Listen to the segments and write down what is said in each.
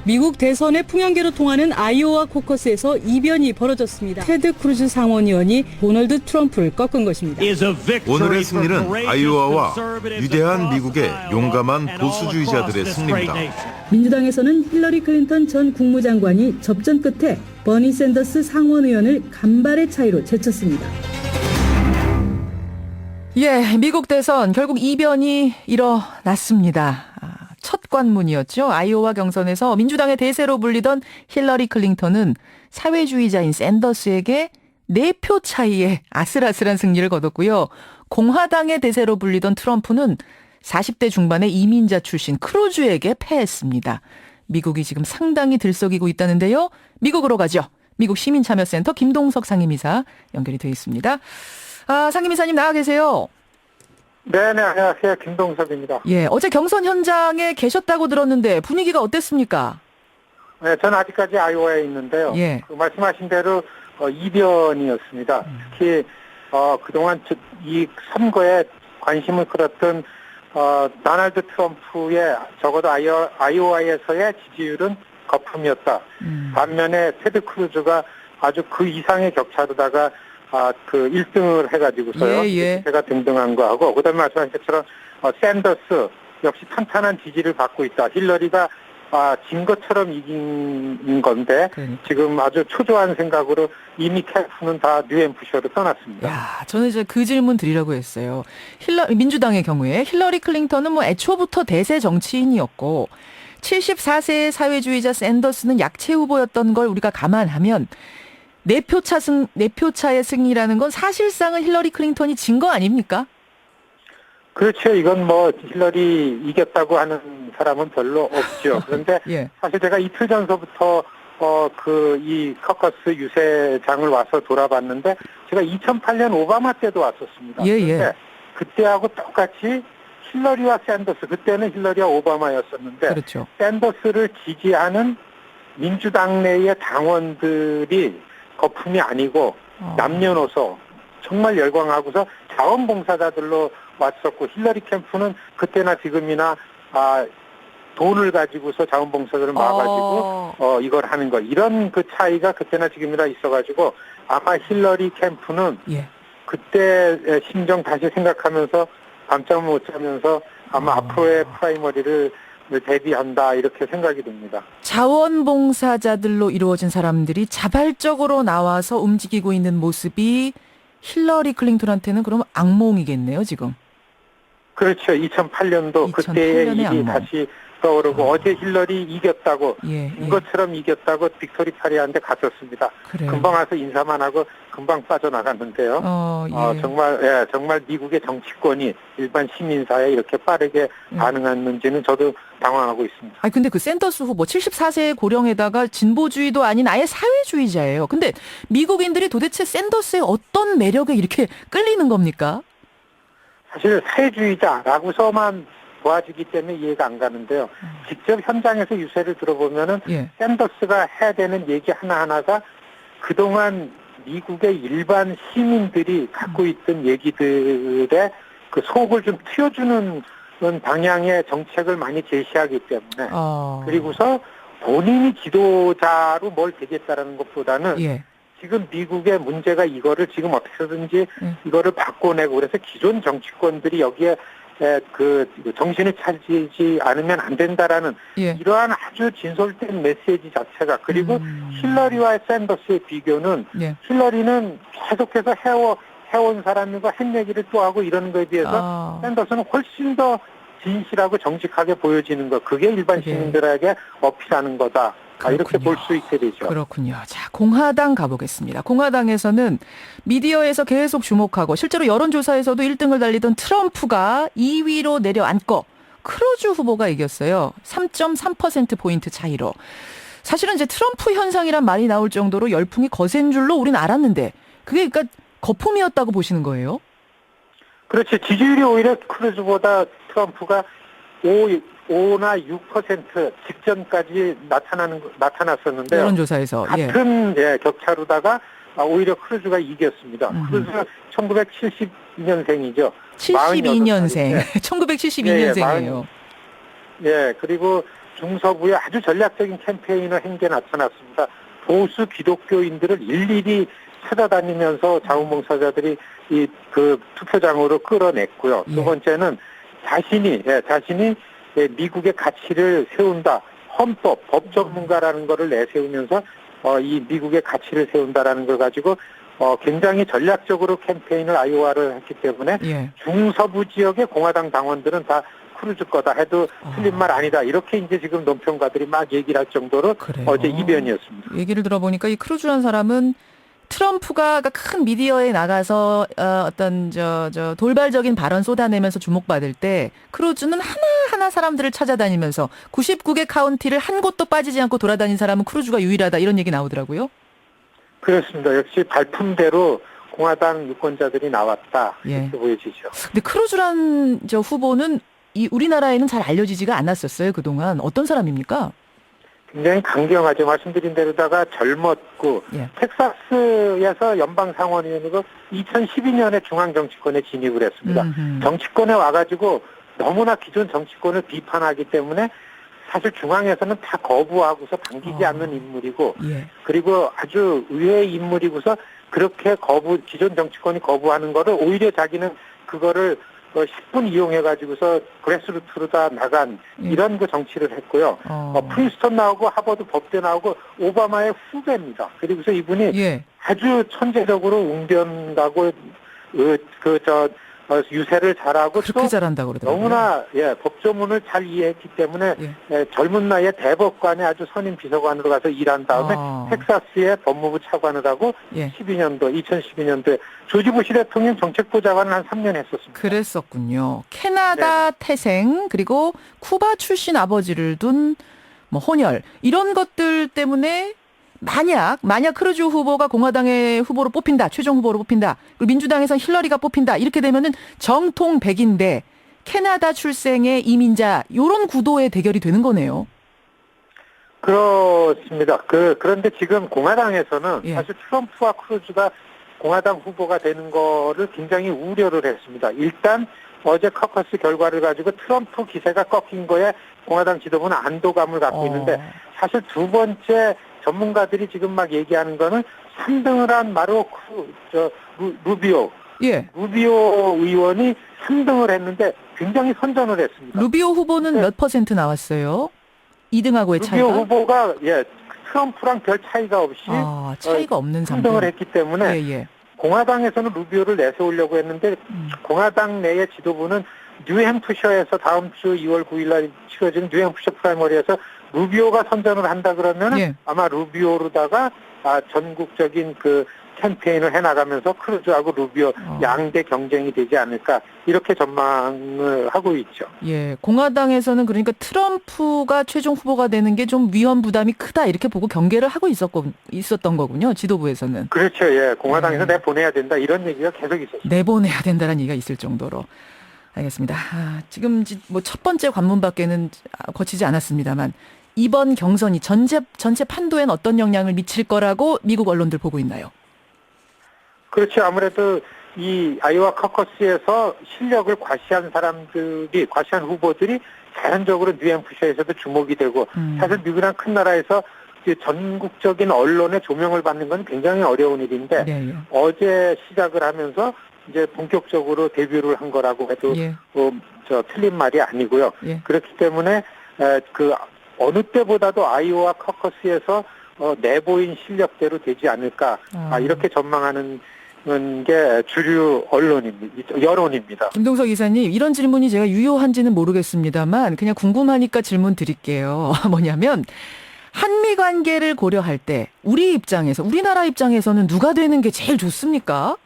미국 대선의 풍향계로 통하는 아이오와 코커스에서 이변이 벌어졌습니다. 테드 크루즈 상원의원이 도널드 트럼프를 꺾은 것입니다. 오늘의 승리는 아이오와와 위대한 미국의 용감한 보수주의자들의 승리입니다. 민주당에서는 힐러리 클린턴 전 국무장관이 접전 끝에 버니 샌더스 상원의원을 간발의 차이로 제쳤습니다. 예, 미국 대선 결국 이변이 일어났습니다. 첫 관문이었죠. 아이오와 경선에서 민주당의 대세로 불리던 힐러리 클린턴은 사회주의자인 샌더스에게 4표 차이의 아슬아슬한 승리를 거뒀고요. 공화당의 대세로 불리던 트럼프는 40대 중반의 이민자 출신 크루즈에게 패했습니다. 미국이 지금 상당히 들썩이고 있다는데요. 미국으로 가죠. 미국 시민참여센터 김동석 상임이사 연결이 되어 있습니다. 상임이사님 나와 계세요. 네, 안녕하세요. 김동석입니다. 예, 어제 경선 현장에 계셨다고 들었는데 분위기가 어땠습니까? 네, 저는 아직까지 아이오와에 있는데요. 예. 그 말씀하신 대로 이변이었습니다. 특히 그동안 이 선거에 관심을 끌었던 도널드 트럼프의 적어도 아이오와에서의 지지율은 거품이었다. 반면에 테드 크루즈가 아주 그 이상의 격차로다가 그 1등을 해가지고서요. 제가 등등한 거하고, 그 다음에 말씀하신 것처럼, 샌더스 역시 탄탄한 지지를 받고 있다. 힐러리가, 진 것처럼 이긴 건데, 지금 아주 초조한 생각으로 이미 캠프는 다 뉴햄프셔로 떠났습니다. 야, 저는 이제 그 질문 드리려고 했어요. 민주당의 경우에 힐러리 클린턴은 뭐 애초부터 대세 정치인이었고, 74세의 사회주의자 샌더스는 약체 후보였던 걸 우리가 감안하면, 4표 차의 승리라는 건 사실상은 힐러리 클린턴이 진 거 아닙니까? 그렇죠. 이건 뭐 힐러리 이겼다고 하는 사람은 별로 없죠. 그런데 예. 사실 제가 이틀 전서부터 이 커커스 유세장을 와서 돌아봤는데 제가 2008년 오바마 때도 왔었습니다. 예. 그때하고 똑같이 힐러리와 샌더스, 그때는 힐러리와 오바마였었는데 그렇죠. 샌더스를 지지하는 민주당 내의 당원들이 거품이 아니고 남녀노소 정말 열광하고서 자원봉사자들로 왔었고, 힐러리 캠프는 그때나 지금이나 돈을 가지고서 자원봉사자를 모아가지고 이걸 하는 거, 이런 그 차이가 그때나 지금이나 있어가지고 아마 힐러리 캠프는 그때 심정 다시 생각하면서 밤잠을 못 자면서 아마 앞으로의 프라이머리를 대비한다, 이렇게 생각이 듭니다. 자원봉사자들로 이루어진 사람들이 자발적으로 나와서 움직이고 있는 모습이 힐러리 클린턴한테는 그럼 악몽이겠네요, 지금. 그렇죠. 2008년도 그때의 일이 악몽. 다시 떠오르고 어제 힐러리 이겼다고 이것처럼 이겼다고 빅토리 파리한테 갔었습니다. 그래요. 금방 와서 인사만 하고 금방 빠져나갔는데요. 정말 미국의 정치권이 일반 시민사회에 이렇게 빠르게 반응했는지는 저도 당황하고 있습니다. 아니 근데 그 샌더스 후보 74세의 고령에다가 진보주의도 아닌 아예 사회주의자예요. 근데 미국인들이 도대체 샌더스의 어떤 매력에 이렇게 끌리는 겁니까? 사실 사회주의자라고서만 도와주기 때문에 이해가 안 가는데요. 직접 현장에서 유세를 들어보면은 샌더스가 해야 되는 얘기 하나하나가 그동안 미국의 일반 시민들이 갖고 있던 얘기들의 그 속을 좀 틔워주는 방향의 정책을 많이 제시하기 때문에 그리고서 본인이 지도자로 뭘 되겠다라는 것보다는 지금 미국의 문제가 이거를 지금 어떻게든지 이거를 바꿔내고, 그래서 기존 정치권들이 여기에 그 정신을 차리지 않으면 안 된다라는 이러한 아주 진솔된 메시지 자체가, 그리고 힐러리와 샌더스의 비교는 힐러리는 계속해서 해온 사람이고 한 얘기를 또 하고 이러는 거에 비해서 샌더스는 훨씬 더 진실하고 정직하게 보여지는 것, 그게 일반 시민들에게 어필하는 거다. 이렇게 볼 수 있게 되죠. 그렇군요. 자, 공화당 가보겠습니다. 공화당에서는 미디어에서 계속 주목하고 실제로 여론조사에서도 1등을 달리던 트럼프가 2위로 내려앉고 크루즈 후보가 이겼어요. 3.3%포인트 차이로. 사실은 이제 트럼프 현상이란 말이 나올 정도로 열풍이 거센 줄로 우린 알았는데 그게 그러니까 거품이었다고 보시는 거예요? 그렇지. 지지율이 오히려 크루즈보다 트럼프가 5나 6% 직전까지 나타났었는데요. 여론조사에서. 같은 격차로다가 오히려 크루즈가 이겼습니다. 크루즈가 1972년생이죠. 72년생. 1972년생이에요. 그리고 중서부에 아주 전략적인 캠페인을 한 게 나타났습니다. 보수 기독교인들을 일일이 찾아다니면서 자원봉사자들이 그 투표장으로 끌어냈고요. 두 번째는 자신이 미국의 가치를 세운다. 헌법, 법 전문가라는 거를 내세우면서 이 미국의 가치를 세운다라는 걸 가지고 굉장히 전략적으로 캠페인을 아이오와를 했기 때문에 중서부 지역의 공화당 당원들은 다 크루즈 거다 해도 틀린 말 아니다. 이렇게 이제 지금 논평가들이 막 얘기를 할 정도로 그래요. 어제 이변이었습니다. 얘기를 들어보니까 이 크루즈라는 사람은 트럼프가 큰 미디어에 나가서 어떤 돌발적인 발언 쏟아내면서 주목받을 때 크루즈는 하나하나 사람들을 찾아다니면서 99개 카운티를 한 곳도 빠지지 않고 돌아다닌 사람은 크루즈가 유일하다 이런 얘기 나오더라고요. 그렇습니다. 역시 발품대로 공화당 유권자들이 나왔다. 이렇게 보여지죠. 근데 크루즈란 후보는 우리나라에는 잘 알려지지가 않았었어요. 그동안. 어떤 사람입니까? 굉장히 강경하죠. 말씀드린 대로다가 젊었고 텍사스에서 연방상원의원으로 2012년에 중앙정치권에 진입을 했습니다. 정치권에 와가지고 너무나 기존 정치권을 비판하기 때문에 사실 중앙에서는 다 거부하고서 반기지 않는 인물이고 그리고 아주 의외의 인물이고서 그렇게 기존 정치권이 거부하는 거를 오히려 자기는 그거를 10분 이용해가지고서 그래스루트로 다 나간 이런 그 정치를 했고요. 프린스턴 나오고 하버드 법대 나오고 오바마의 후배입니다. 그리고서 이분이 아주 천재적으로 웅변가고 유세를 잘하고 그렇게 잘한다고 그러더라고요. 너무나 법조문을 잘 이해했기 때문에 젊은 나이에 대법관에 아주 선임 비서관으로 가서 일한 다음에 텍사스의 법무부 차관을 하고 2012년도에 조지 부시 대통령 정책부 장관을 한 3년 했었습니다. 그랬었군요. 캐나다 태생 그리고 쿠바 출신 아버지를 둔 혼혈 이런 것들 때문에 만약 크루즈 후보가 공화당의 후보로 뽑힌다. 최종 후보로 뽑힌다. 그리고 민주당에선 힐러리가 뽑힌다. 이렇게 되면은 정통 백인대 캐나다 출생의 이민자 이런 구도의 대결이 되는 거네요. 그렇습니다. 그런데 지금 공화당에서는 사실 트럼프와 크루즈가 공화당 후보가 되는 거를 굉장히 우려를 했습니다. 일단 어제 커커스 결과를 가지고 트럼프 기세가 꺾인 거에 공화당 지도부는 안도감을 갖고 있는데 사실 두 번째 전문가들이 지금 막 얘기하는 거는 3등을 한 루비오 의원이 3등을 했는데 굉장히 선전을 했습니다. 루비오 후보는 몇 퍼센트 나왔어요? 2등하고의 차이가? 루비오 후보가 트럼프랑 별 차이가 없이 차이가 없는 3등을 했기 때문에 공화당에서는 루비오를 내세우려고 했는데 공화당 내의 지도부는 뉴햄프셔에서 다음 주 2월 9일 날 치러지는 뉴햄프셔 프라이머리에서 루비오가 선전을 한다 그러면 아마 루비오로다가 전국적인 그 캠페인을 해나가면서 크루즈하고 루비오 양대 경쟁이 되지 않을까 이렇게 전망을 하고 있죠. 공화당에서는 그러니까 트럼프가 최종 후보가 되는 게 좀 위험 부담이 크다 이렇게 보고 경계를 하고 있었던 거군요. 지도부에서는. 그렇죠. 공화당에서 내보내야 된다 이런 얘기가 계속 있었어요. 내보내야 된다는 얘기가 있을 정도로. 알겠습니다. 지금 첫 번째 관문밖에는 거치지 않았습니다만 이번 경선이 전체 판도엔 어떤 영향을 미칠 거라고 미국 언론들 보고 있나요? 그렇죠. 아무래도 이 아이오와 커커스에서 실력을 과시한 후보들이 자연적으로 뉴햄프셔에서도 주목이 되고 사실 미국이란 큰 나라에서 전국적인 언론의 조명을 받는 건 굉장히 어려운 일인데 어제 시작을 하면서 이제 본격적으로 데뷔를 한 거라고 해도 틀린 말이 아니고요. 그렇기 때문에 어느 때보다도 아이오와 커커스에서 내보인 실력대로 되지 않을까 이렇게 전망하는 게 주류 여론입니다. 김동석 이사님 이런 질문이 제가 유효한지는 모르겠습니다만 그냥 궁금하니까 질문 드릴게요. 뭐냐면 한미 관계를 고려할 때 우리나라 입장에서는 누가 되는 게 제일 좋습니까?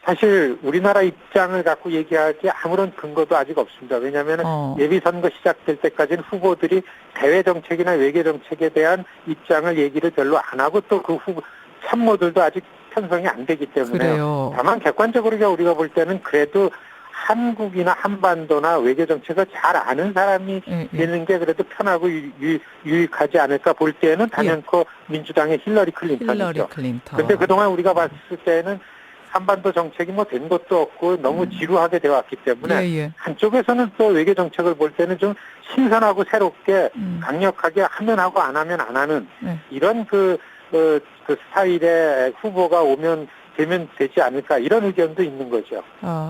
사실 우리나라 입장을 갖고 얘기하기 아무런 근거도 아직 없습니다. 왜냐하면 예비선거 시작될 때까지는 후보들이 대외 정책이나 외교 정책에 대한 입장을 얘기를 별로 안 하고 또 그 참모들도 아직 편성이 안 되기 때문에 다만 객관적으로 우리가 볼 때는 그래도 한국이나 한반도나 외교 정책을 잘 아는 사람이 되는 게 그래도 편하고 유익하지 않을까 볼 때는 단연코 민주당의 힐러리 클린턴이죠. 그런데 그동안 우리가 봤을 때는 한반도 정책이 뭐 된 것도 없고 너무 지루하게 되어 왔기 때문에 예. 한쪽에서는 또 외교 정책을 볼 때는 좀 신선하고 새롭게 강력하게 하면 하고 안 하면 안 하는 이런 그 스타일의 후보가 되면 되지 않을까 이런 의견도 있는 거죠.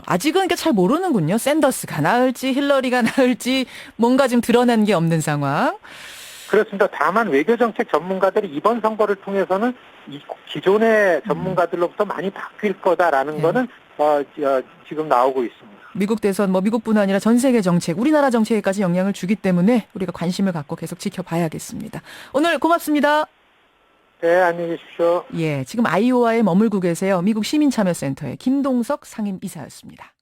아직은 그러니까 잘 모르는군요. 샌더스가 나을지 힐러리가 나을지 뭔가 좀 드러난 게 없는 상황. 그렇습니다. 다만 외교정책 전문가들이 이번 선거를 통해서는 이 기존의 전문가들로부터 많이 바뀔 거다라는 거는 지금 나오고 있습니다. 미국 대선 미국뿐 아니라 전 세계 정책, 우리나라 정책에까지 영향을 주기 때문에 우리가 관심을 갖고 계속 지켜봐야겠습니다. 오늘 고맙습니다. 네, 안녕히 계십시오. 예, 지금 아이오와에 머물고 계세요. 미국 시민참여센터의 김동석 상임이사였습니다.